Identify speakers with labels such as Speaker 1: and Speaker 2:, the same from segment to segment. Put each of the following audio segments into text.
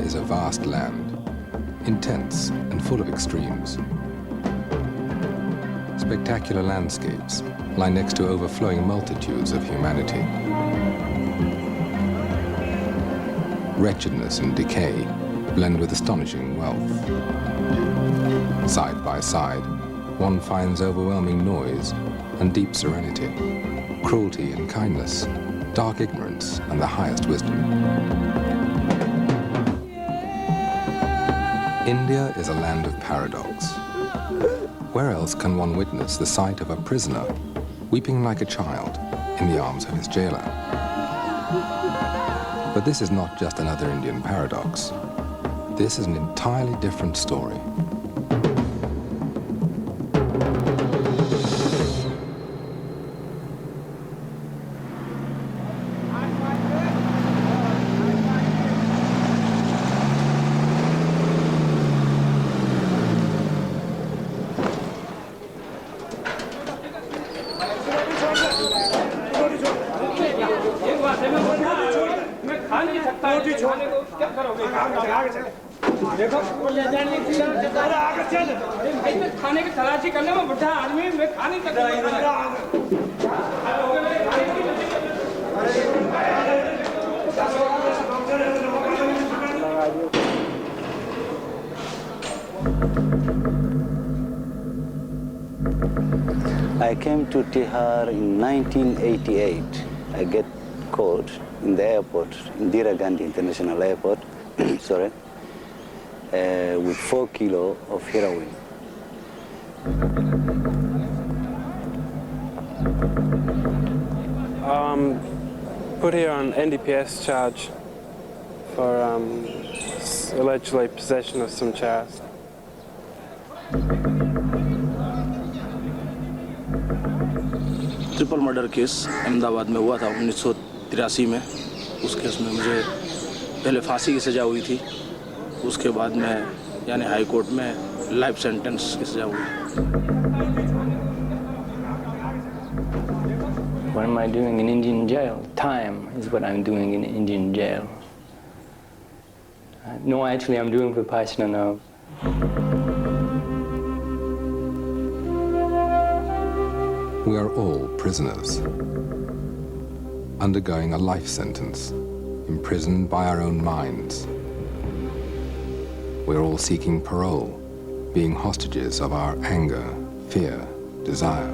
Speaker 1: is a vast land, intense and full of extremes. Spectacular landscapes lie next to overflowing multitudes of humanity. Wretchedness and decay blend with astonishing wealth. Side by side, one finds overwhelming noise and deep serenity, cruelty and kindness, dark ignorance and the highest wisdom. India is a land of paradox. Where else can one witness the sight of a prisoner weeping like a child in the arms of his jailer? But this is not just another Indian paradox. This is an entirely different story.
Speaker 2: I came to Tihar in 1988. I get caught in the airport, Indira Gandhi International Airport, sorry, with 4 kilos of heroin.
Speaker 3: Put here on NDPS charge for allegedly possession of some charas.
Speaker 4: Triple murder case Ahmedabad में हुआ था 1983 में। उस case में मुझे पहले फांसी की सज़ा हुई थी, उसके बाद में यानी हाई कोर्ट में लाइफ सेंटेंस की सज़ा हुई।
Speaker 5: What am I doing in Indian jail? Time is what I'm doing in Indian jail. No, actually I'm doing Vipassana now.
Speaker 1: We are all prisoners, undergoing a life sentence, imprisoned by our own minds. We're all seeking parole, being hostages of our anger, fear, desire.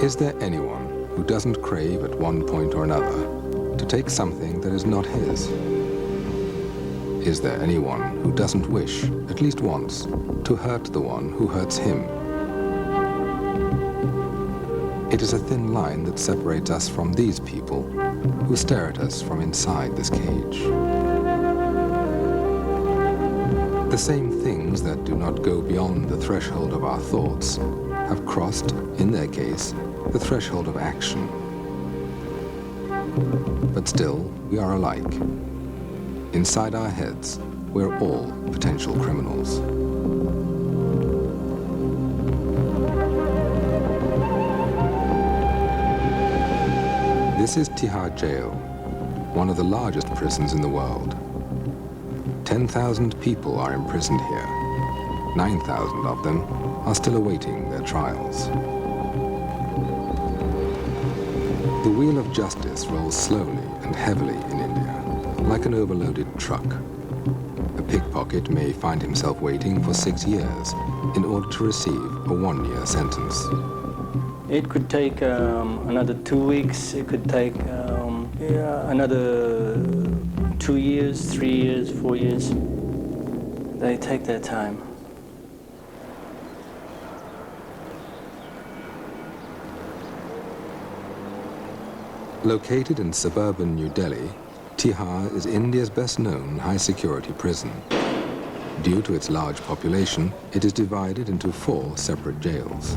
Speaker 1: Is there anyone who doesn't crave at one point or another to take something that is not his? Is there anyone who doesn't wish, at least once, to hurt the one who hurts him? It is a thin line that separates us from these people who stare at us from inside this cage. The same things that do not go beyond the threshold of our thoughts have crossed, in their case, the threshold of action. But still, we are alike. Inside our heads, we're all potential criminals. This is Tihar Jail, one of the largest prisons in the world. 10,000 people are imprisoned here. 9,000 of them are still awaiting their trials. The wheel of justice rolls slowly and heavily in India, like an overloaded truck. A pickpocket may find himself waiting for 6 years in order to receive a 1-year sentence.
Speaker 5: It could take another 2 weeks. It could take another 2 years, 3 years, 4 years. They take their time.
Speaker 1: Located in suburban New Delhi, Tihar is India's best-known high-security prison. Due to its large population, it is divided into 4 separate jails.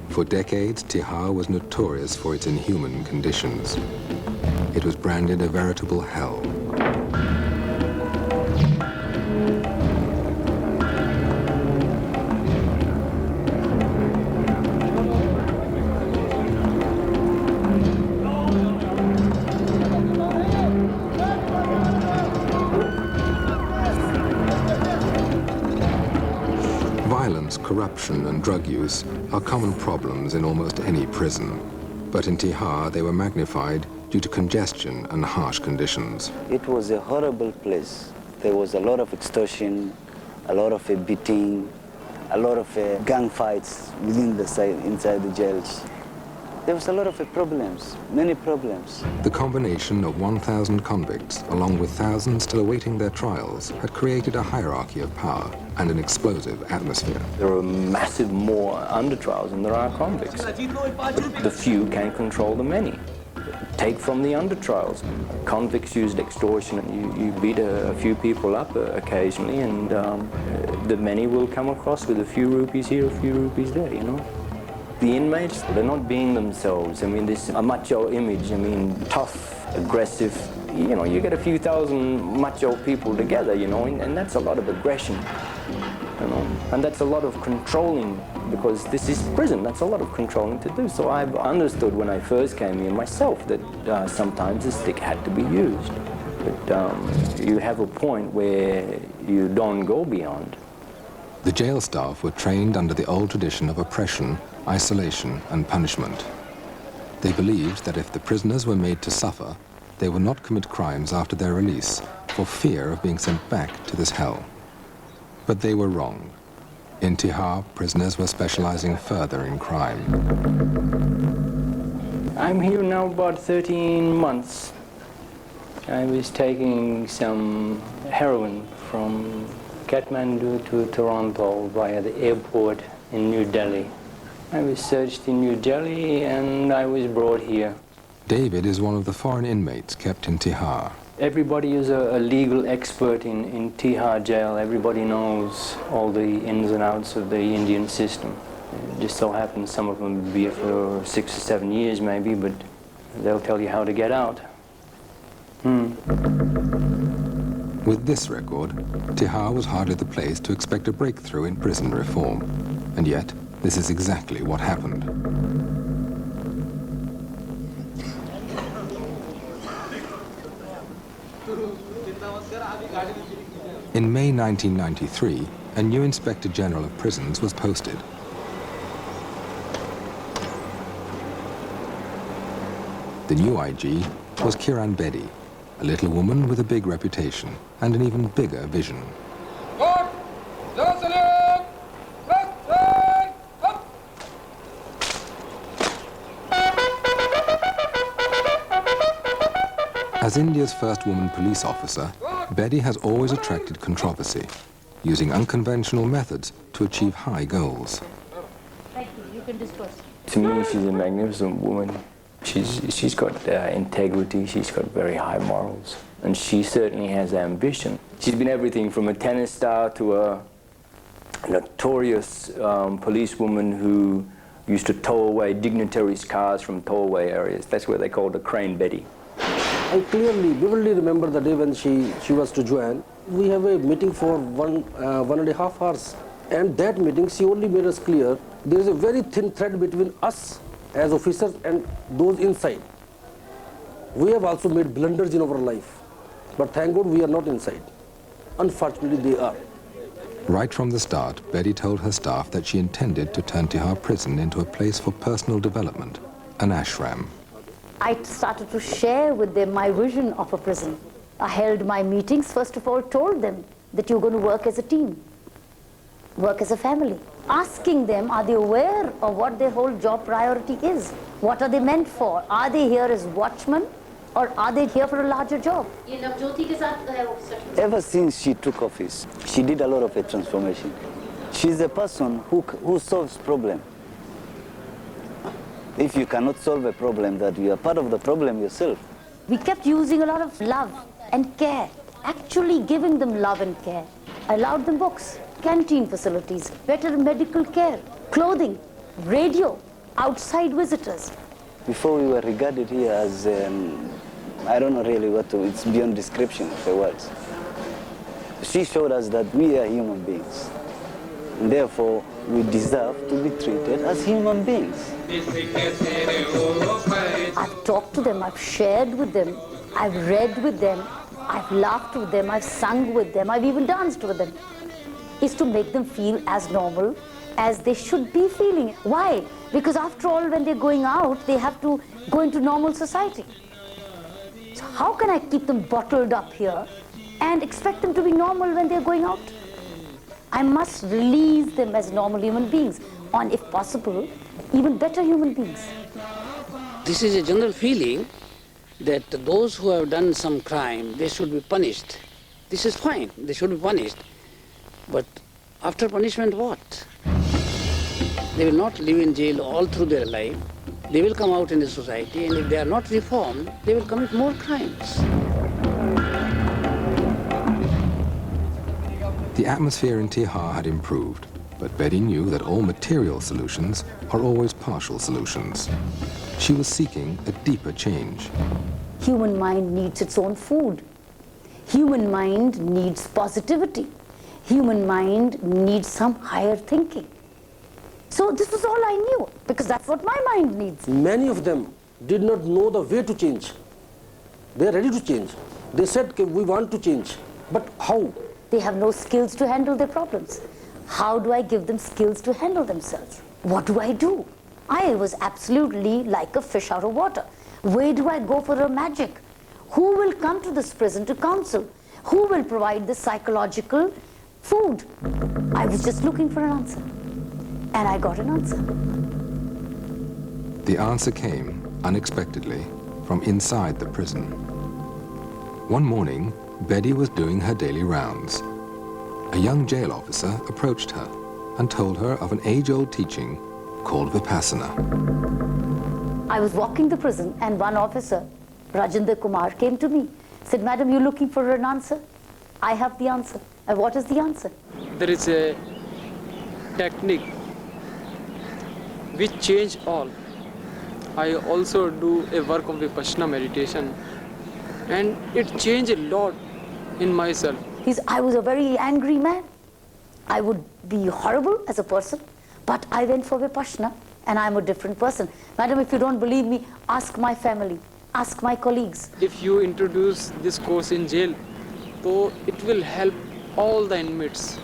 Speaker 1: For decades, Tihar was notorious for its inhuman conditions. It was branded a veritable hell. drugs, corruption and drug use are common problems in almost any prison. But in Tihar, they were magnified due to congestion and harsh conditions.
Speaker 2: It was a horrible place. There was a lot of extortion, a lot of beating, a lot of gang fights inside the jails. There was a lot of problems, many problems.
Speaker 1: The combination of 1,000 convicts, along with thousands still awaiting their trials, had created a hierarchy of power and an explosive atmosphere.
Speaker 6: There are massive more under-trials than there are convicts. The few can control the many. Take from the under-trials. Convicts used extortion, and you beat a few people up occasionally, and the many will come across with a few rupees here, a few rupees there, you know. The inmates, they're not being themselves. I mean, this a macho image, I mean, tough, aggressive. You know, you get a few thousand macho people together, you know, and that's a lot of aggression, you know. And that's a lot of controlling, because this is prison. That's a lot of controlling to do. So I've understood when I first came here myself that sometimes the stick had to be used. But you have a point where you don't go beyond.
Speaker 1: The jail staff were trained under the old tradition of oppression, isolation and punishment. They believed that if the prisoners were made to suffer, they would not commit crimes after their release for fear of being sent back to this hell. But they were wrong. In Tihar, prisoners were specializing further in crime.
Speaker 6: I'm here now about 13 months. I was taking some heroin from Kathmandu to Toronto via the airport in New Delhi. I was searched in New Delhi and I was brought here.
Speaker 1: David is one of the foreign inmates kept in Tihar.
Speaker 6: Everybody is a legal expert in Tihar jail. Everybody knows all the ins and outs of the Indian system. It just so happens some of them will be here for 6 or 7 years maybe, but they'll tell you how to get out.
Speaker 1: With this record, Tihar was hardly the place to expect a breakthrough in prison reform. And yet, this is exactly what happened. In May 1993, a new Inspector General of Prisons was posted. The new IG was Kiran Bedi, a little woman with a big reputation and an even bigger vision. As India's first woman police officer, Bedi has always attracted controversy, using unconventional methods to achieve high goals.
Speaker 7: Thank you. You can disperse.
Speaker 6: To me, she's a magnificent woman. She's got integrity, she's got very high morals, and she certainly has ambition. She's been everything from a tennis star to a notorious policewoman who used to tow away dignitaries' cars from towaway areas. That's where they called her Crane Betty.
Speaker 8: I vividly remember the day when she was to join. We have a meeting for 1.5 hours, and that meeting she only made us clear there is a very thin thread between us as officers and those inside. We have also made blunders in our life, but thank God we are not inside. Unfortunately, they are.
Speaker 1: Right from the start, Betty told her staff that she intended to turn Tihar prison into a place for personal development, an ashram.
Speaker 7: I started to share with them my vision of a prison. I held my meetings, first of all told them that you're going to work as a team, work as a family. Asking them, are they aware of what their whole job priority is? What are they meant for? Are they here as watchmen or are they here for a larger job?
Speaker 2: Ever since she took office, she did a lot of a transformation. She's a person who solves problems. If you cannot solve a problem, that you are part of the problem yourself.
Speaker 7: We kept using a lot of love and care, actually giving them love and care. I allowed them books, canteen facilities, better medical care, clothing, radio, outside visitors.
Speaker 2: Before we were regarded here as, I don't know really what to, it's beyond description of the words. She showed us that we are human beings. And therefore, we deserve to be treated as human beings.
Speaker 7: I've talked to them, I've shared with them, I've read with them, I've laughed with them, I've sung with them, I've even danced with them. Is to make them feel as normal as they should be feeling. Why? Because after all, when they're going out, they have to go into normal society. So how can I keep them bottled up here and expect them to be normal when they're going out? I must release them as normal human beings, and if possible, even better human beings.
Speaker 9: This is a general feeling that those who have done some crime, they should be punished. This is fine, they should be punished. But after punishment, what? They will not live in jail all through their life. They will come out in the society, and if they are not reformed, they will commit more crimes.
Speaker 1: The atmosphere in Tihar had improved, but Betty knew that all material solutions are always partial solutions. She was seeking a deeper change.
Speaker 7: Human mind needs its own food. Human mind needs positivity. Human mind needs some higher thinking. So this was all I knew, because that's what my mind needs.
Speaker 8: Many of them did not know the way to change. They are ready to change. They said, we want to change, but how?
Speaker 7: They have no skills to handle their problems. How do I give them skills to handle themselves? What do I do? I was absolutely like a fish out of water. Where do I go for a magic? Who will come to this prison to counsel? Who will provide the psychological food? I was just looking for an answer. And I got an answer.
Speaker 1: The answer came, unexpectedly, from inside the prison. One morning, Betty was doing her daily rounds. A young jail officer approached her and told her of an age-old teaching called Vipassana.
Speaker 7: I was walking the prison and one officer, Rajendra Kumar, came to me. Said, "Madam, you're looking for an answer? I have the answer." And what is the answer?
Speaker 10: There is a technique which change all. I also do a work of Vipassana meditation, and it changed a lot in myself.
Speaker 7: I was a very angry man. I would be horrible as a person, but I went for Vipassana and I'm a different person. Madam, if you don't believe me, ask my family, ask my colleagues.
Speaker 10: If you introduce this course in jail, so it will help all the inmates.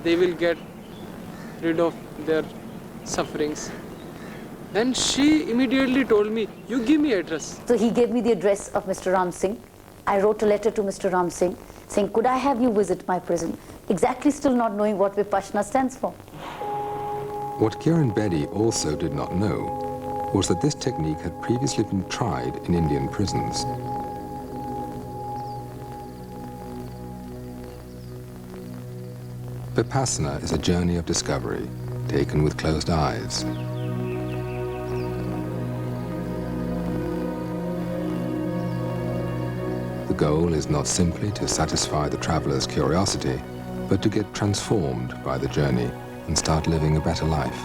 Speaker 10: They will get rid of their sufferings. Then she immediately told me, "You give me address."
Speaker 7: So he gave me the address of Mr. Ram Singh. I wrote a letter to Mr. Ram Singh saying, "Could I have you visit my prison?" Exactly still not knowing what Vipassana stands for.
Speaker 1: What Kiran Bedi also did not know was that this technique had previously been tried in Indian prisons. Vipassana is a journey of discovery, taken with closed eyes. The goal is not simply to satisfy the traveler's curiosity, but to get transformed by the journey and start living a better life.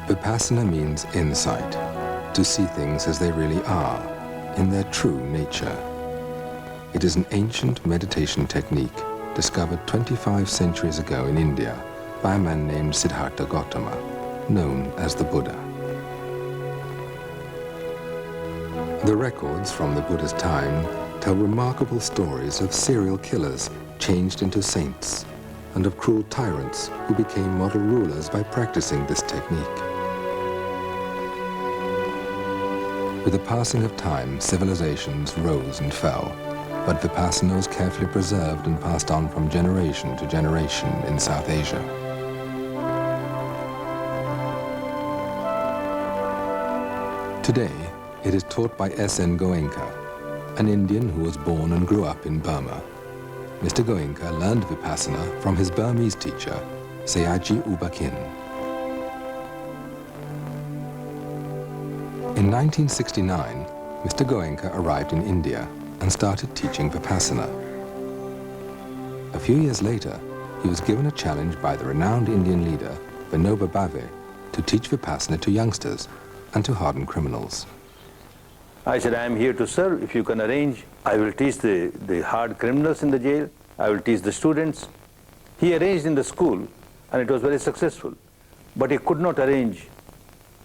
Speaker 1: Vipassana means insight, to see things as they really are, in their true nature. It is an ancient meditation technique discovered 25 centuries ago in India by a man named Siddhartha Gautama, known as the Buddha. The records from the Buddha's time tell remarkable stories of serial killers changed into saints and of cruel tyrants who became model rulers by practicing this technique. With the passing of time, civilizations rose and fell, but Vipassana was carefully preserved and passed on from generation to generation in South Asia. Today, it is taught by S.N. Goenka, an Indian who was born and grew up in Burma. Mr. Goenka learned Vipassana from his Burmese teacher, Sayaji Ubakin. In 1969, Mr. Goenka arrived in India and started teaching Vipassana. A few years later, he was given a challenge by the renowned Indian leader, Vinoba Bhave, to teach Vipassana to youngsters and to hardened criminals.
Speaker 11: I said, "I am here to serve. If you can arrange, I will teach the hard criminals in the jail. I will teach the students." He arranged in the school, and it was very successful. But he could not arrange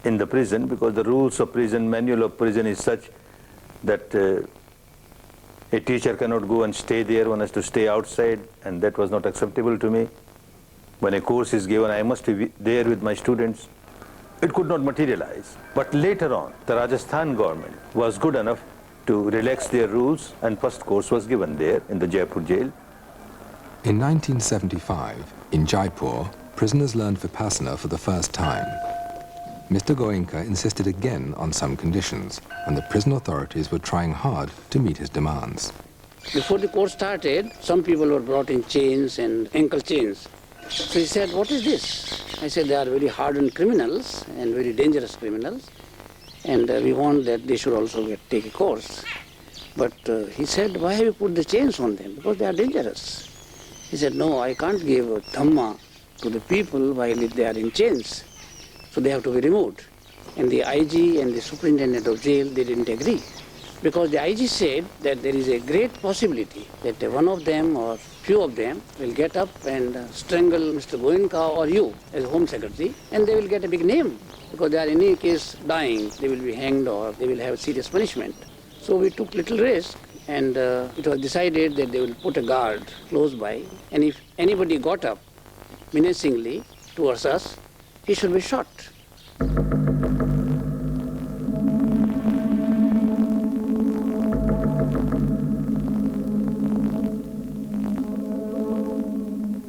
Speaker 11: in the prison because the rules of prison, manual of prison is such that A teacher cannot go and stay there, one has to stay outside, and that was not acceptable to me. When a course is given, I must be there with my students. It could not materialize. But later on, the Rajasthan government was good enough to relax their rules, and first course was given there in the Jaipur jail.
Speaker 1: In 1975, in Jaipur, prisoners learned Vipassana for the first time. Mr. Goenka insisted again on some conditions, and the prison authorities were trying hard to meet his demands.
Speaker 9: Before the course started, some people were brought in chains and ankle chains. So he said, what is this? I said, they are very hardened criminals and very dangerous criminals, and we want that they should also take a course. But he said, why have you put the chains on them? Because they are dangerous. He said, no, I can't give Dhamma to the people while they are in chains. So they have to be removed. And the IG and the superintendent of jail, they didn't agree. Because the IG said that there is a great possibility that one of them or few of them will get up and strangle Mr. Goenka or you as Home Secretary, and they will get a big name. Because they are in any case dying, they will be hanged or they will have serious punishment. So we took little risk, and it was decided that they will put a guard close by, and if anybody got up menacingly towards us, he should be shot.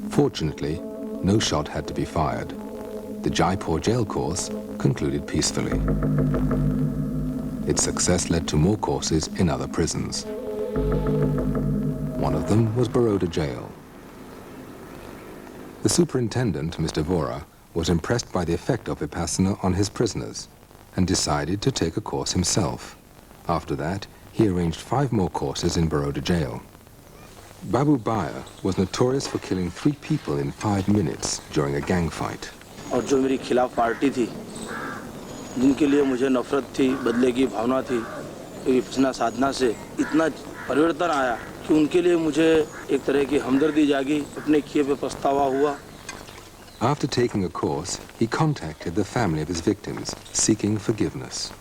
Speaker 1: Fortunately, no shot had to be fired. The Jaipur jail course concluded peacefully. Its success led to more courses in other prisons. One of them was Baroda jail. The superintendent, Mr. Vora, was impressed by the effect of Vipassana on his prisoners and decided to take a course himself. After that, he arranged 5 more courses in Baroda jail. Babu Baya was notorious for killing 3 people in 5 minutes during a gang fight.
Speaker 4: और जो मेरी खिलाफ party थी, जिनके लिए मुझे नफरत थी, बदले की भावना थी, विपස්සना साधना से इतना परिवर्तन आया कि उनके लिए मुझे एक तरह की हमदर्दी जागी, अपने किए पे पछतावा हुआ.
Speaker 1: After taking a course, he contacted the family of his victims, seeking forgiveness.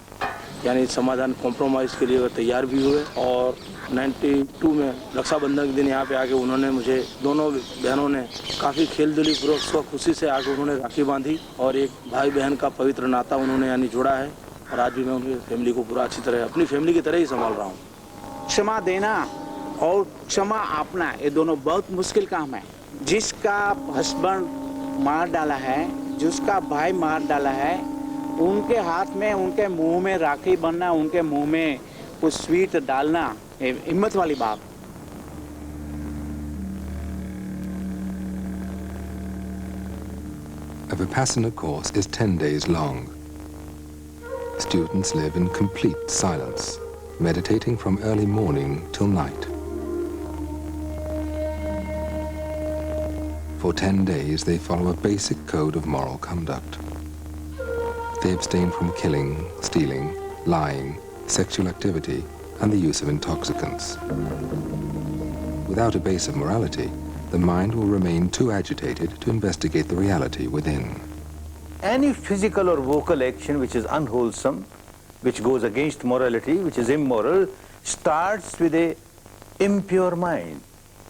Speaker 4: यानी समाधान कॉम्प्रोमाइज़ के लिए तैयार भी हुए, और 92 में रक्षाबंधन के दिन यहाँ पे आके उन्होंने मुझे, दोनों बहनों ने काफ़ी खेलदिली पूर्वक स्व खुशी से आके उन्होंने राखी बांधी, और एक भाई बहन का पवित्र नाता उन्होंने यानी जोड़ा है, और आज भी मैं उनकी फैमिली को पूरा अच्छी तरह अपनी फैमिली की तरह ही संभाल रहा हूँ.
Speaker 12: क्षमा देना और क्षमा आपना, ये दोनों बहुत मुश्किल काम है. जिसका हस्बैंड मार डाला है, जिसका भाई मार डाला है, उनके हाथ में, उनके मुंह में राखी बनना, उनके मुंह में कुछ स्वीट डालना, हिम्मत वाली बात.
Speaker 1: A Vipassana course is 10 days long. Students live in complete silence, meditating from early morning till night. For 10 days, they follow a basic code of moral conduct. They abstain from killing, stealing, lying, sexual activity, and the use of intoxicants. Without a base of morality, the mind will remain too agitated to investigate the reality within.
Speaker 11: Any physical or vocal action which is unwholesome, which goes against morality, which is immoral, starts with a impure mind,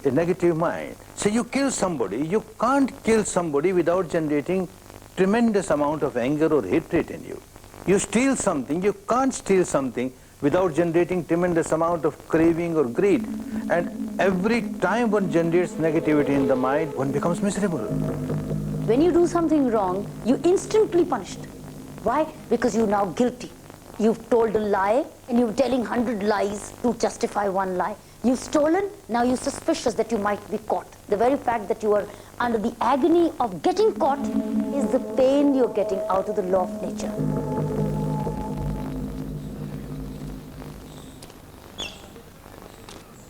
Speaker 11: a negative mind. So you kill somebody, you can't kill somebody without generating tremendous amount of anger or hatred in you. You steal something, you can't steal something without generating tremendous amount of craving or greed. And every time one generates negativity in the mind, one becomes miserable.
Speaker 7: When you do something wrong, you instantly punished. Why? Because you're now guilty. You've told a lie and you're telling 100 lies to justify one lie. You've stolen, now you're suspicious that you might be caught. The very fact that you are under the agony of getting caught is the pain you're getting out of the law of nature.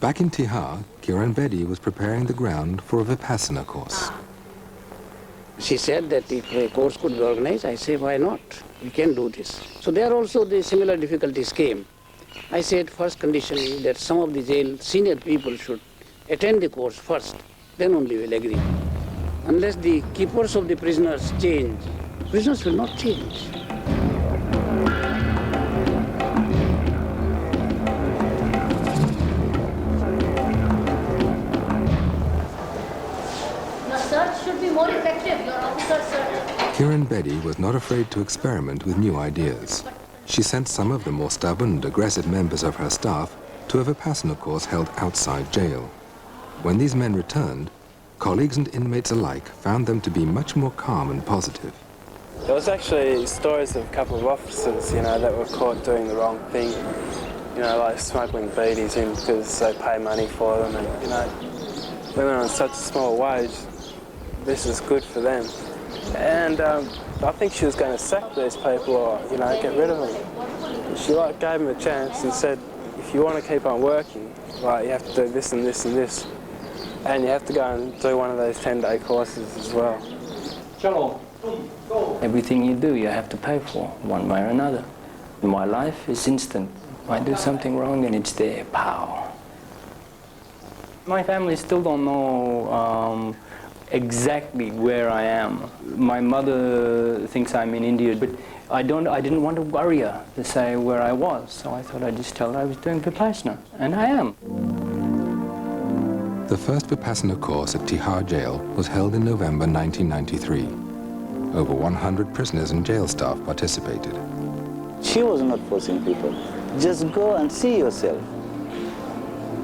Speaker 1: Back in Tihar, Kiran Bedi was preparing the ground for a Vipassana course.
Speaker 9: She said that if a course could be organized, I say, why not? We can do this. So there also the similar difficulties came. I said, first condition is that some of the jail senior people should attend the course first, then only we'll agree. Unless the keepers of the prisoners change, prisoners will not change.
Speaker 1: Kiran Bedi was not afraid to experiment with new ideas. She sent some of the more stubborn and aggressive members of her staff to a Vipassana course held outside jail. When these men returned, colleagues and inmates alike found them to be much more calm and positive.
Speaker 3: There was actually stories of a couple of officers, that were caught doing the wrong thing, like smuggling beedies in because they pay money for them, and, women on such a small wage, this is good for them. And I think she was going to sack these people or, get rid of them. She gave them a chance and said, if you want to keep on working, you have to do this and this and this. And you have to go and do one of those 10-day courses as well.
Speaker 6: Everything you do, you have to pay for, one way or another. My life is instant. I do something wrong and it's there, pow. My family still don't know exactly where I am. My mother thinks I'm in India, but I didn't want to worry her to say where I was, so I thought I'd just tell her I was doing Vipassana, and I am.
Speaker 1: The first Vipassana course at Tihar jail was held in November 1993. Over 100 prisoners and jail staff participated.
Speaker 2: She was not forcing people. Just go and see yourself.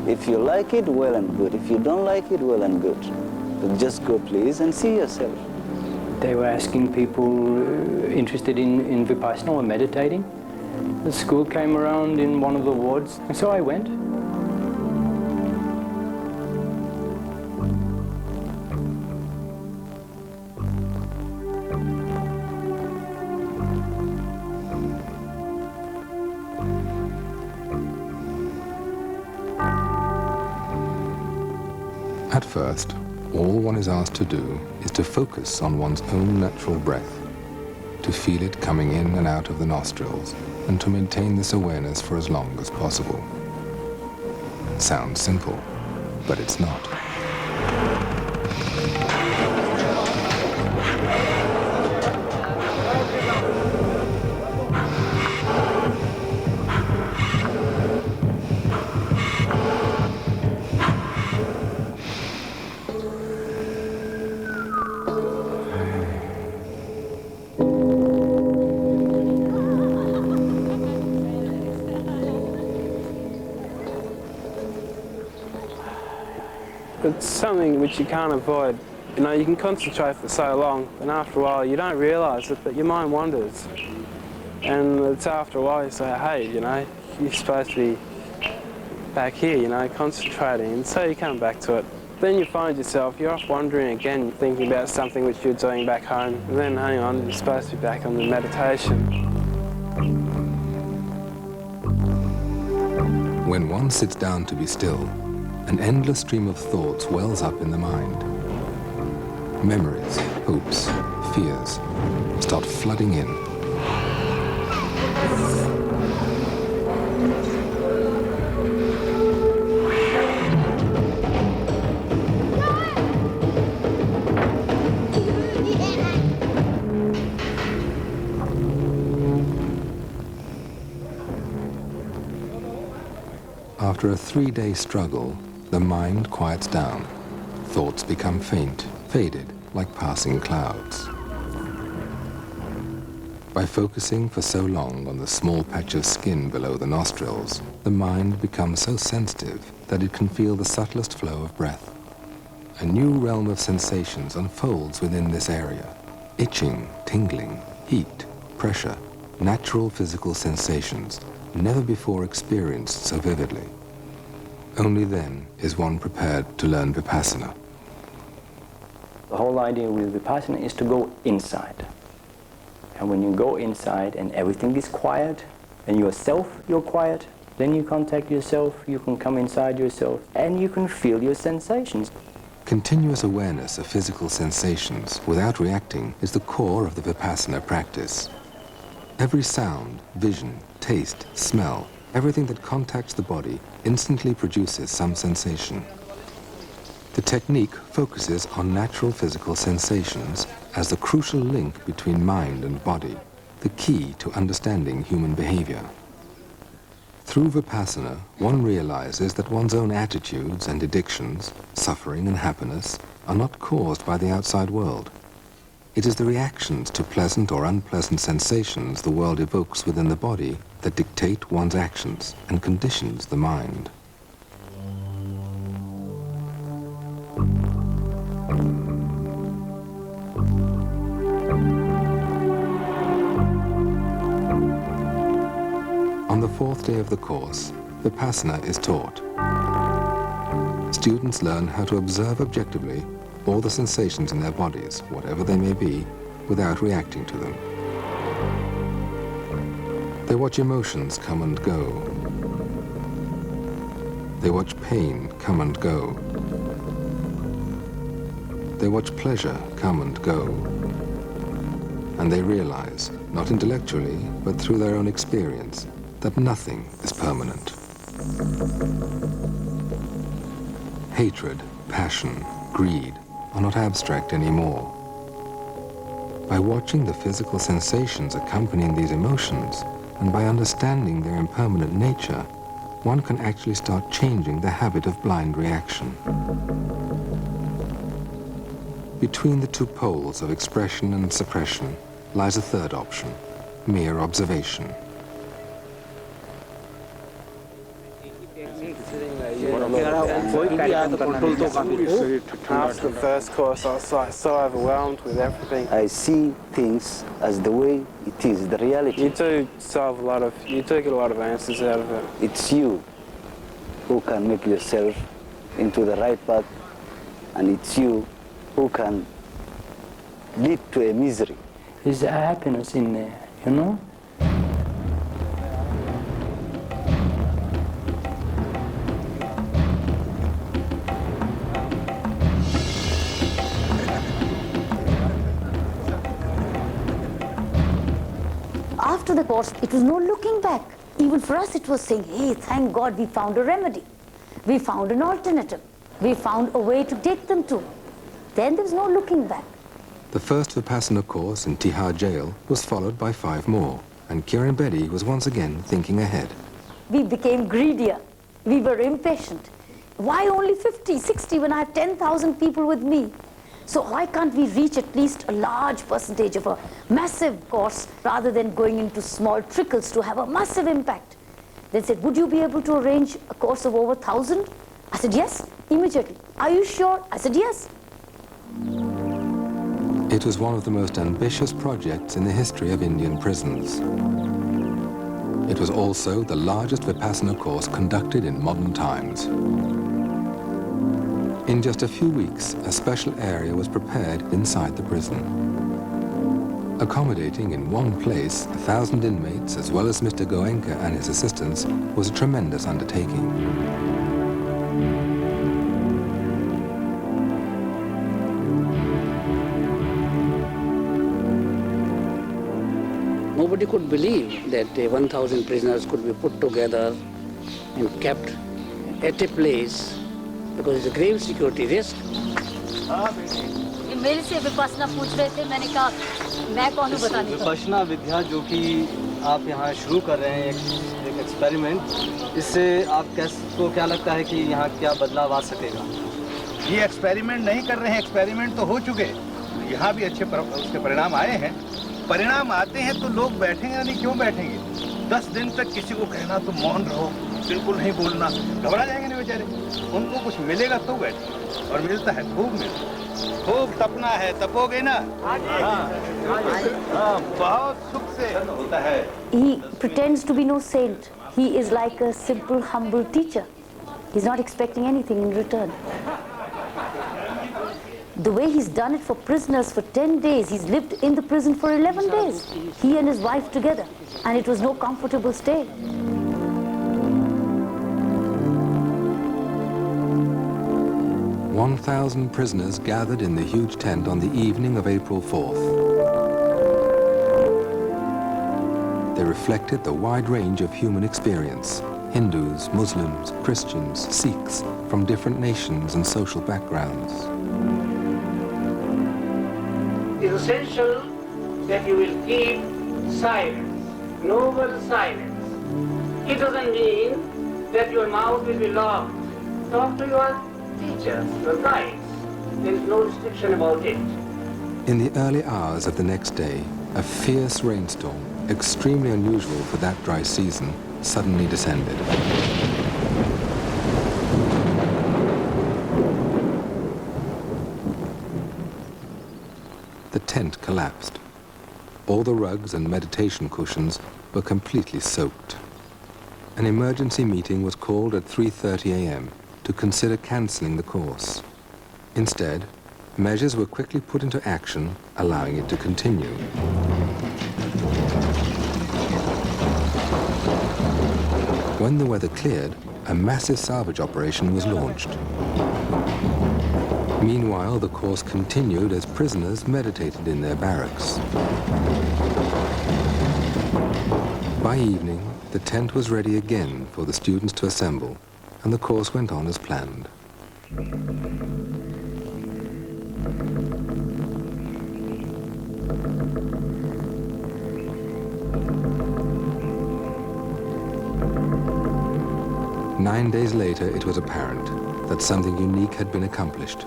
Speaker 2: If you like it, well and good. If you don't like it, well and good. But just go, please, and see yourself.
Speaker 6: They were asking people interested in Vipassana or meditating. The school came around in one of the wards, and so I went.
Speaker 1: At first, all one is asked to do is to focus on one's own natural breath, to feel it coming in and out of the nostrils, and to maintain this awareness for as long as possible. Sounds simple, but it's not.
Speaker 3: It's something which you can't avoid. You can concentrate for so long, and after a while you don't realise it, but your mind wanders. And it's after a while you say, hey, you're supposed to be back here, concentrating, and so you come back to it. Then you find yourself, you're off wandering again, thinking about something which you're doing back home, and then hang on, you're supposed to be back on the meditation.
Speaker 1: When one sits down to be still, an endless stream of thoughts wells up in the mind. Memories, hopes, fears start flooding in. After a 3-day struggle, the mind quiets down. Thoughts become faint, faded, like passing clouds. By focusing for so long on the small patch of skin below the nostrils, the mind becomes so sensitive that it can feel the subtlest flow of breath. A new realm of sensations unfolds within this area. Itching, tingling, heat, pressure, natural physical sensations, never before experienced so vividly. Only then is one prepared to learn Vipassana.
Speaker 6: The whole idea with Vipassana is to go inside. And when you go inside and everything is quiet, and yourself, you're quiet, then you contact yourself, you can come inside yourself, and you can feel your sensations.
Speaker 1: Continuous awareness of physical sensations without reacting is the core of the Vipassana practice. Every sound, vision, taste, smell, everything that contacts the body instantly produces some sensation. The technique focuses on natural physical sensations as the crucial link between mind and body, the key to understanding human behavior. Through Vipassana, one realizes that one's own attitudes and addictions, suffering and happiness, are not caused by the outside world. It is the reactions to pleasant or unpleasant sensations the world evokes within the body that dictate one's actions and conditions the mind. On the fourth day of the course, Vipassana is taught. Students learn how to observe objectively all the sensations in their bodies, whatever they may be, without reacting to them. They watch emotions come and go. They watch pain come and go. They watch pleasure come and go. And they realize, not intellectually, but through their own experience, that nothing is permanent. Hatred, passion, greed are not abstract anymore. By watching the physical sensations accompanying these emotions, and by understanding their impermanent nature, one can actually start changing the habit of blind reaction. Between the two poles of expression and suppression lies a third option, mere observation.
Speaker 3: After the first course, I was like so overwhelmed with everything.
Speaker 2: I see things as the way it is, the reality.
Speaker 3: You do get a lot of answers out of it.
Speaker 2: It's you who can make yourself into the right path, and it's you who can lead to a misery.
Speaker 6: There's a happiness in there, you know?
Speaker 7: After the course, it was no looking back. Even for us, it was saying, hey, thank God we found a remedy. We found an alternative. We found a way to take them to. Then there was no looking back.
Speaker 1: The first Vipassana course in Tihar jail was followed by 5 more, and Kiran Bedi was once again thinking ahead.
Speaker 7: We became greedier. We were impatient. Why only 50, 60 when I have 10,000 people with me? So why can't we reach at least a large percentage of a massive course rather than going into small trickles to have a massive impact? They said, would you be able to arrange a course of over 1,000? I said, yes, immediately. Are you sure? I said, yes.
Speaker 1: It was one of the most ambitious projects in the history of Indian prisons. It was also the largest Vipassana course conducted in modern times. In just a few weeks, a special area was prepared inside the prison. Accommodating in one place 1,000 inmates, as well as Mr. Goenka and his assistants, was a tremendous undertaking.
Speaker 9: Nobody could believe that 1,000 prisoners could be put together and kept at a place because it's a grave security risk.
Speaker 7: मेरे से विपासना पूछ रहे थे, मैंने कहा मैं कौन हूँ बताने को।
Speaker 13: विपासना विद्या जो कि आप यहाँ शुरू कर रहे हैं एक एक्सपेरिमेंट, इससे आप को क्या लगता है कि यहाँ क्या बदलाव आ सकेगा?
Speaker 11: ये एक्सपेरिमेंट नहीं कर रहे हैं, एक्सपेरिमेंट तो हो चुके, यहाँ भी अच्छे उसके परिणाम आए हैं। परिणाम आते हैं तो लोग बैठेंगे नहीं, क्यों बैठेंगे? 10 दिन तक किसी को कहना तो मौन रहो, बिल्कुल नहीं बोलना, घबरा जाएंगे नहीं बेचारे। उनको कुछ मिलेगा तो बैठेंगे, और मिलता है खूब मिलता है। खूब तपना है, तपोगे ना? हाँ, बहुत सुख से होता है।
Speaker 7: He pretends to be no saint. He is like a simple, humble teacher. He's not expecting anything in return. The way he's done it for prisoners for 10 days, he's lived in the prison for 11 days. He and his wife together. And it was no comfortable stay.
Speaker 1: "1,000 prisoners gathered in the huge tent on the evening of April 4th. They reflected the wide range of human experience. Hindus, Muslims, Christians, Sikhs, from different nations and social backgrounds.
Speaker 14: It is essential that you will keep silence, noble silence. It doesn't mean that your mouth will be locked. Talk to your teachers, your guides. There is no restriction about it.
Speaker 1: In the early hours of the next day, a fierce rainstorm, extremely unusual for that dry season, suddenly descended. The tent collapsed. All the rugs and meditation cushions were completely soaked. An emergency meeting was called at 3:30 a.m. to consider cancelling the course. Instead, measures were quickly put into action, allowing it to continue. When the weather cleared, a massive salvage operation was launched. Meanwhile, the course continued as prisoners meditated in their barracks. By evening, the tent was ready again for the students to assemble, and the course went on as planned. Nine days later, it was apparent that something unique had been accomplished.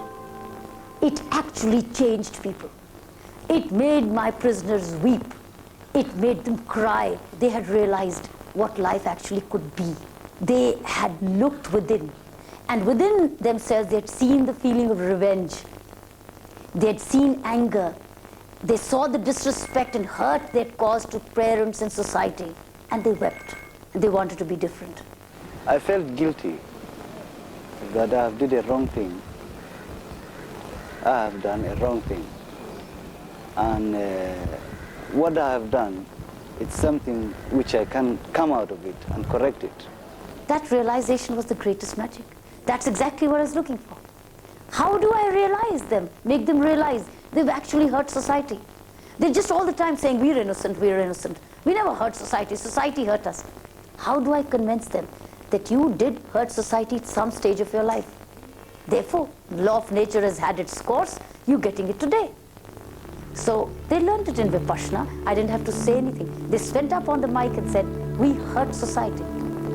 Speaker 7: It actually changed people. It made my prisoners weep. It made them cry. They had realized what life actually could be. They had looked within, and within themselves they had seen the feeling of revenge. They had seen anger. They saw the disrespect and hurt they had caused to parents and society, and they wept, and they wanted to be different.
Speaker 2: I felt guilty that I did a wrong thing. I have done a wrong thing. And what I have done, it's something which I can come out of it and correct it.
Speaker 7: That realization was the greatest magic. That's exactly what I was looking for. How do I realize them, make them realize they've actually hurt society? They're just all the time saying, we're innocent, we're innocent. We never hurt society, society hurt us. How do I convince them that you did hurt society at some stage of your life? Therefore, law of nature has had its course, you're getting it today. So they learned it in Vipassana. I didn't have to say anything. They went up on the mic and said, we hurt society,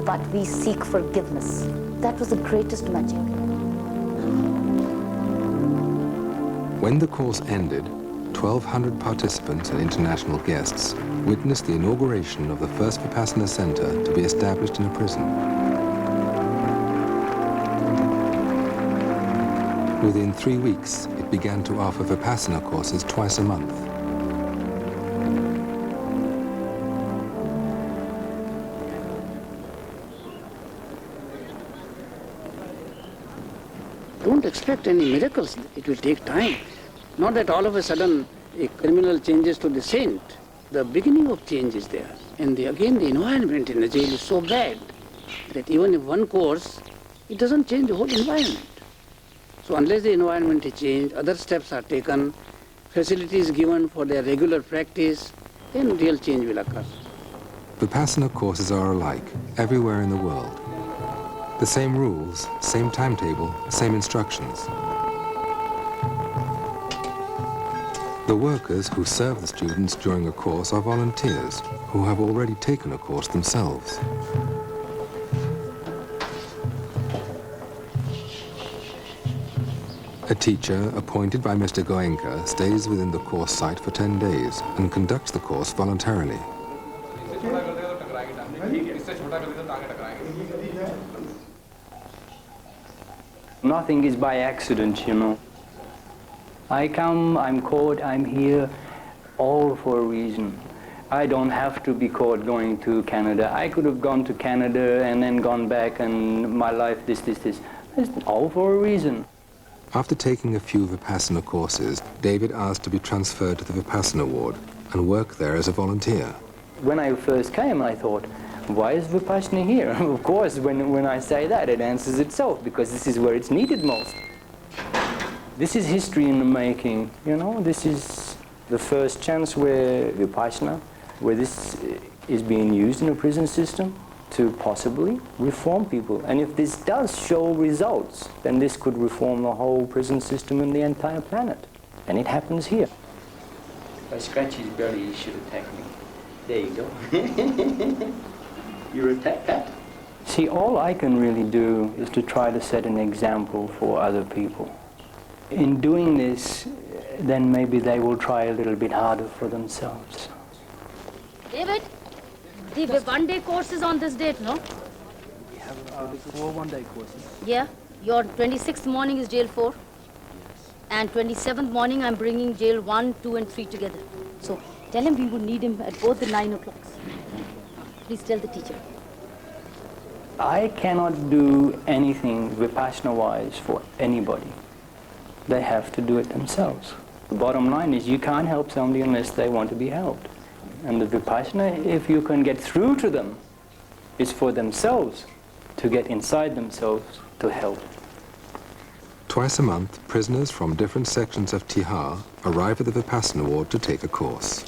Speaker 7: but we seek forgiveness. That was the greatest magic.
Speaker 1: When the course ended, 1,200 participants and international guests witnessed the inauguration of the first Vipassana center to be established in a prison. Within 3 weeks, it began to offer Vipassana courses twice a month.
Speaker 9: Don't expect any miracles. It will take time. Not that all of a sudden a criminal changes to the saint. The beginning of change is there. And again, the environment in the jail is so bad that even if one course, it doesn't change the whole environment. So unless the environment is changed, other steps are taken, facilities given for their regular practice, then real change will occur.
Speaker 1: Vipassana courses are alike everywhere in the world. The same rules, same timetable, same instructions. The workers who serve the students during a course are volunteers who have already taken a course themselves. A teacher appointed by Mr. Goenka stays within the course site for 10 days and conducts the course voluntarily.
Speaker 6: Nothing is by accident, you know. I come, I'm caught, I'm here, all for a reason. I don't have to be caught going to Canada. I could have gone to Canada and then gone back and my life this. It's all for a reason.
Speaker 1: After taking a few Vipassana courses, David asked to be transferred to the Vipassana ward and work there as a volunteer.
Speaker 6: When I first came, I thought, why is Vipassana here? Of course, when I say that, it answers itself, because this is where it's needed most. This is history in the making, you know. This is the first chance where Vipassana, where this is being used in a prison system to possibly reform people. And if this does show results, then this could reform the whole prison system and the entire planet. And it happens here. If I scratch his belly, he should attack me. There you go. You attack that? See, all I can really do is to try to set an example for other people. In doing this,
Speaker 5: then maybe they will try a little bit harder for themselves.
Speaker 7: David, the one-day course is on this date, no?
Speaker 5: We have 4 one-day courses.
Speaker 7: Yeah. Your 26th morning is jail 4. And 27th morning, I'm bringing jail 1, 2, and 3 together. So tell him we would need him at both the 9 o'clocks. Please tell the teacher.
Speaker 5: I cannot do anything Vipassana-wise for anybody. They have to do it themselves. The bottom line is you can't help somebody unless they want to be helped. And the Vipassana, if you can get through to them, is for themselves to get inside themselves to help.
Speaker 1: Twice a month, prisoners from different sections of Tihar arrive at the Vipassana ward to take a course.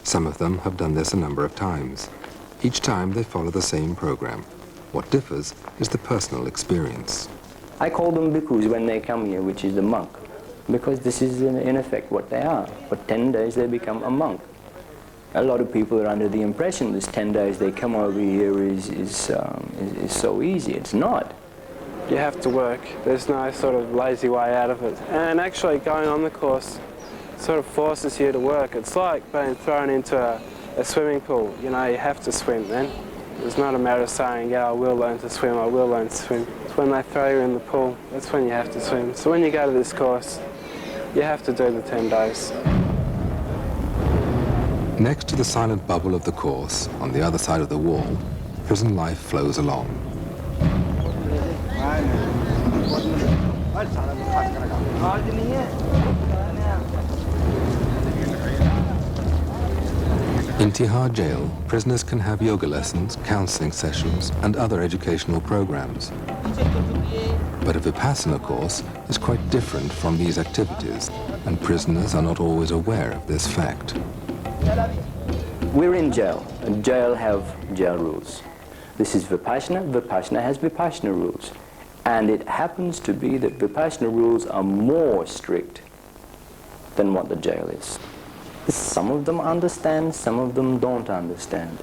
Speaker 1: Some of them have done this a number of times. Each time they follow the same program. What differs is the personal experience.
Speaker 6: I call them bhikkhus when they come here, which is the monk, because this is in effect what they are. For 10 days they become a monk. A lot of people are under the impression this 10 days they come over here is so easy. It's not.
Speaker 3: You have to work. There's no sort of lazy way out of it. And actually going on the course sort of forces you to work. It's like being thrown into a swimming pool. You know, you have to swim then. It's not a matter of saying, yeah, I will learn to swim, I will learn to swim. It's when they throw you in the pool, that's when you have to swim. So when you go to this course, you have to do the 10 days.
Speaker 1: Next to the silent bubble of the course, on the other side of the wall, prison life flows along. In Tihar jail, prisoners can have yoga lessons, counseling sessions, and other educational programs. But a Vipassana course is quite different from these activities, and prisoners are not always aware of this fact.
Speaker 6: We're in jail, and jail have jail rules. This is Vipassana, Vipassana has Vipassana rules. And it happens to be that Vipassana rules are more strict than what the jail is. Some of them understand, some of them don't understand.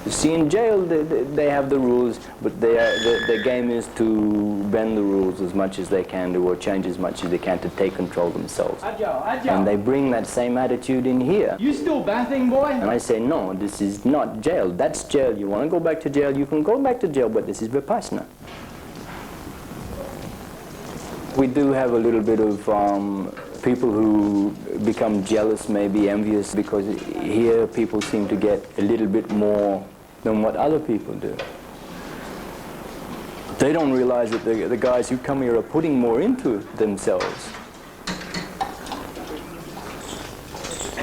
Speaker 6: You see, in jail they have the rules, but their game is to bend the rules as much as they can do, or change as much as they can to take control themselves. And they bring that same attitude in here.
Speaker 15: You still bathing, boy?
Speaker 6: And I say, no, this is not jail. That's jail. You want to go back to jail, you can go back to jail, but this is Vipassana. We do have a little bit of people who become jealous, maybe envious, because here people seem to get a little bit more than what other people do. They don't realize that the guys who come here are putting more into themselves.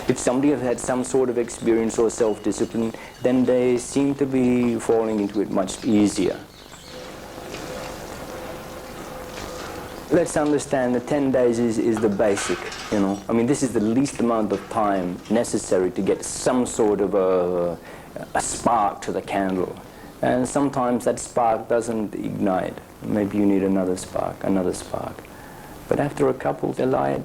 Speaker 6: If somebody has had some sort of experience or self-discipline, then they seem to be falling into it much easier. Let's understand that 10 days is the basic, you know. I mean, this is the least amount of time necessary to get some sort of a spark to the candle. And sometimes that spark doesn't ignite. Maybe you need another spark. But after a couple, the light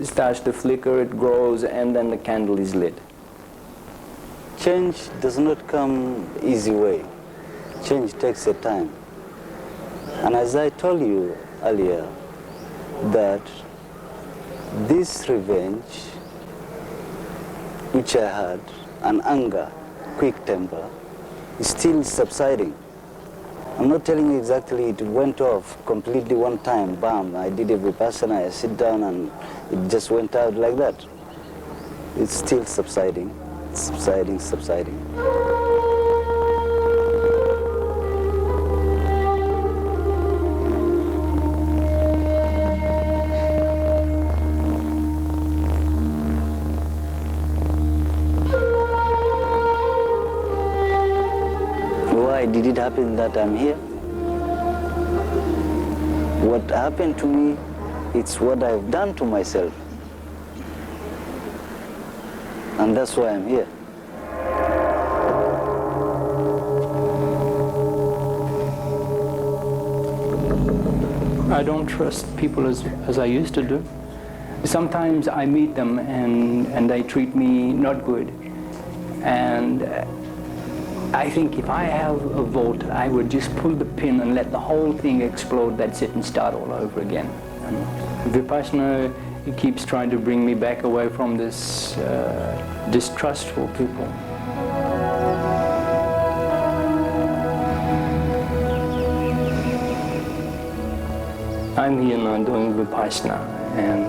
Speaker 6: starts to flicker, it grows, and then the candle is lit.
Speaker 2: Change does not come easy way. Change takes a time. And as I told you earlier, that this revenge which I had, and anger, quick temper, is still subsiding. I'm not telling you exactly it went off completely one time, bam, I did a Vipassana, I sit down and it just went out like that. It's still subsiding, subsiding. Why did it happen that I'm here? What happened to me, it's what I've done to myself. And that's why I'm here.
Speaker 5: I don't trust people as I used to do. Sometimes I meet them and they treat me not good. And I think if I have a vote, I would just pull the pin and let the whole thing explode, that's it, and start all over again. Vipassana He keeps trying to bring me back away from this distrustful people. I'm here now doing Vipassana, and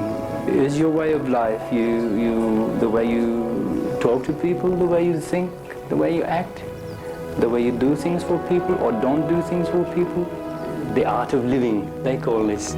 Speaker 5: it's your way of life. The way you talk to people, the way you think, the way you act, the way you do things for people or don't do things for people. The art of living, they call this.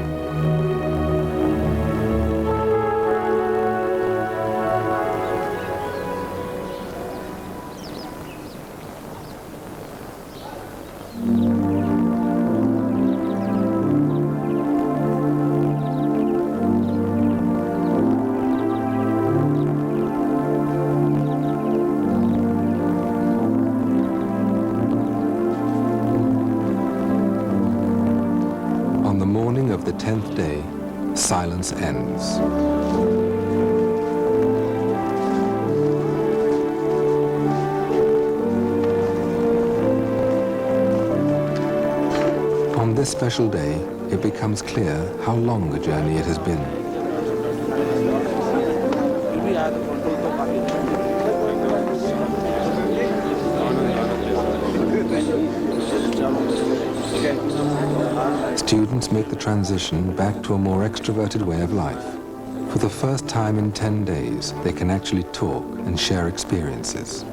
Speaker 1: Of the 10th day, silence ends. On this special day, it becomes clear how long a journey it has been. Students make the transition back to a more extroverted way of life. For the first time in 10 days, they can actually talk and share experiences.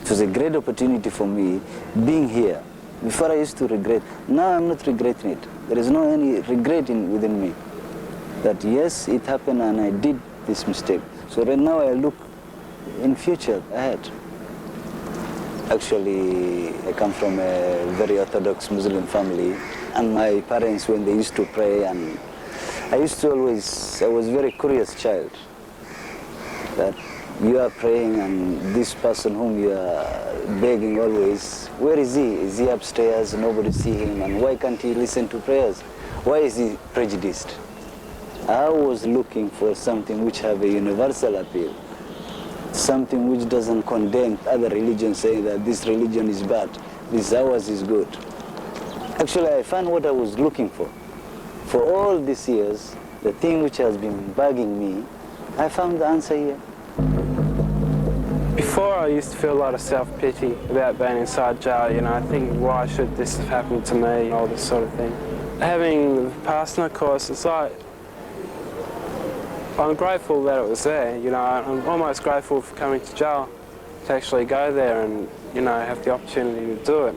Speaker 2: It was a great opportunity for me being here. Before I used to regret. Now I'm not regretting it. There is no any regret within me. That yes, it happened and I did this mistake. So right now I look in future ahead. Actually, I come from a very orthodox Muslim family, and my parents, when they used to pray, and I was a very curious child. That you are praying and this person whom you are begging always, where is he? Is he upstairs? Nobody see him, and why can't he listen to prayers? Why is he prejudiced? I was looking for something which have a universal appeal, something which doesn't condemn other religions, saying that this religion is bad, this ours is good. Actually, I found what I was looking for. For all these years, the thing which has been bugging me, I found the answer here.
Speaker 3: Before I used to feel a lot of self-pity about being inside jail, you know, I think, why should this have happened to me, all this sort of thing. Having the Vipassana course, it's like, I'm grateful that it was there, you know, I'm almost grateful for coming to jail, to actually go there and, you know, have the opportunity to do it.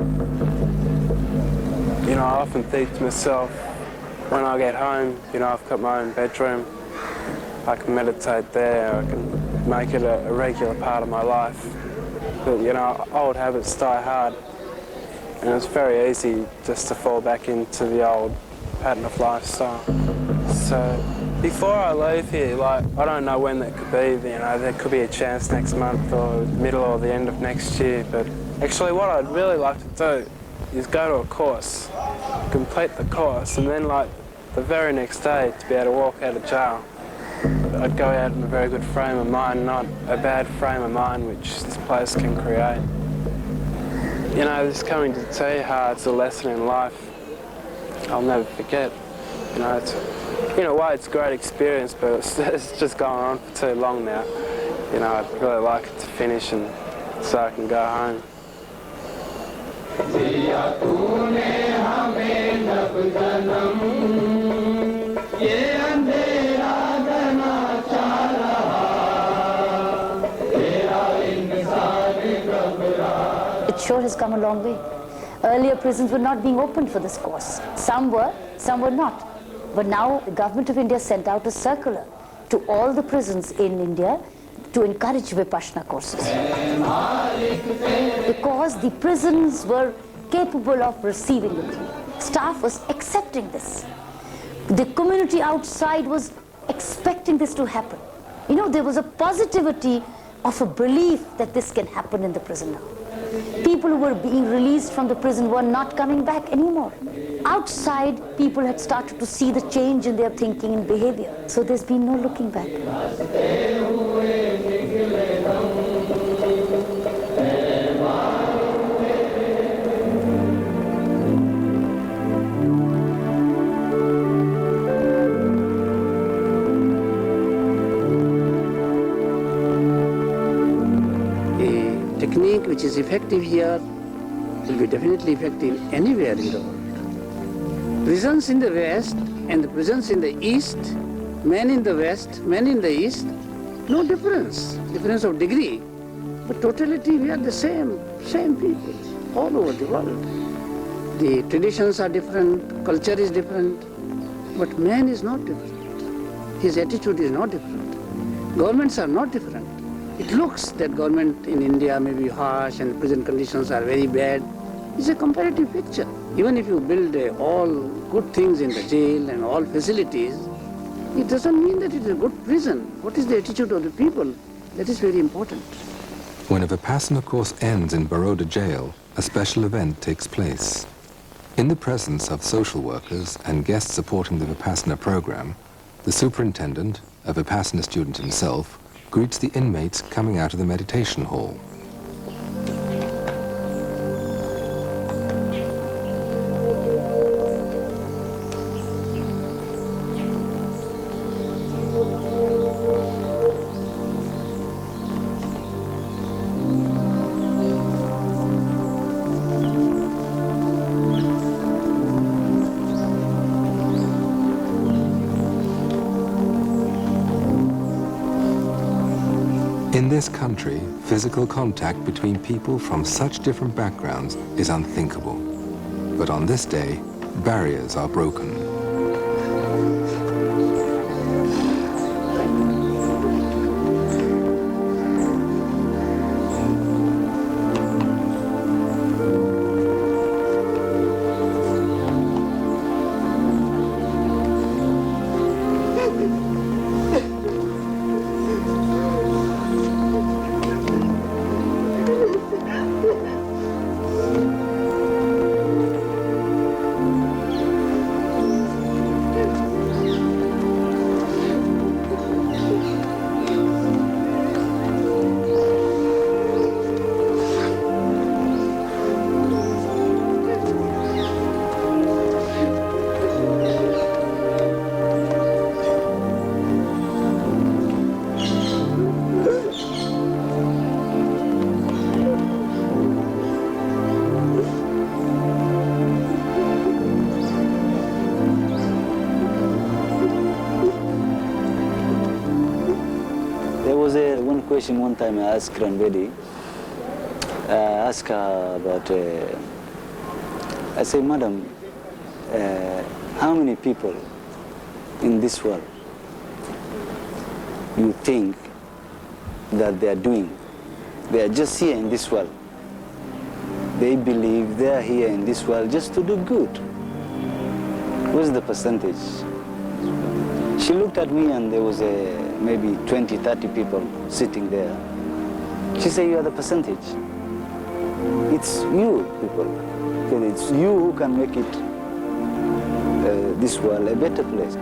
Speaker 3: You know, I often think to myself, when I get home, you know, I've got my own bedroom, I can meditate there, I can make it a regular part of my life. But, you know, old habits die hard, and it's very easy just to fall back into the old pattern of lifestyle. So, before I leave here, like, I don't know when that could be, you know, there could be a chance next month or middle or the end of next year, but actually what I'd really like to do is go to a course, complete the course, and then, like, the very next day to be able to walk out of jail. I'd go out in a very good frame of mind, not a bad frame of mind which this place can create. You know, just coming to Tihar, it's a lesson in life I'll never forget. You know, in a way it's a great experience, but it's just gone on for too long now. You know, I'd really like it to finish and so I can go home.
Speaker 7: It sure has come a long way. Earlier prisons were not being opened for this course. Some were not. But now the government of India sent out a circular to all the prisons in India to encourage Vipassana courses. Because the prisons were capable of receiving it. Staff was accepting this. The community outside was expecting this to happen. You know, there was a positivity of a belief that this can happen in the prison now. People who were being released from the prison were not coming back anymore. Outside, people had started to see the change in their thinking and behavior. So there's been no looking back.
Speaker 9: Technique which is effective here will be definitely effective anywhere in the world. Prisons in the West and the prisons in the East, men in the West, men in the East, no difference of degree, but totality we are the same people all over the world. The traditions are different, culture is different, but man is not different. His attitude is not different. Governments are not different. It looks that government in India may be harsh and prison conditions are very bad. It's a comparative picture. Even if you build all good things in the jail and all facilities, it doesn't mean that it is a good prison. What is the attitude of the people? That is very important.
Speaker 1: When a Vipassana course ends in Baroda jail, a special event takes place. In the presence of social workers and guests supporting the Vipassana program, the superintendent, a Vipassana student himself, greets the inmates coming out of the meditation hall. In this country, physical contact between people from such different backgrounds is unthinkable. But on this day, barriers are broken.
Speaker 2: One time I asked Ranbedi, I asked her about, I say, Madam, how many people in this world you think that they are just here in this world. They believe they are here in this world just to do good. What's the percentage? She looked at me and there was maybe 20, 30 people sitting there. She said, you are the percentage. It's you, people. It's you who can make it, this world, a better place.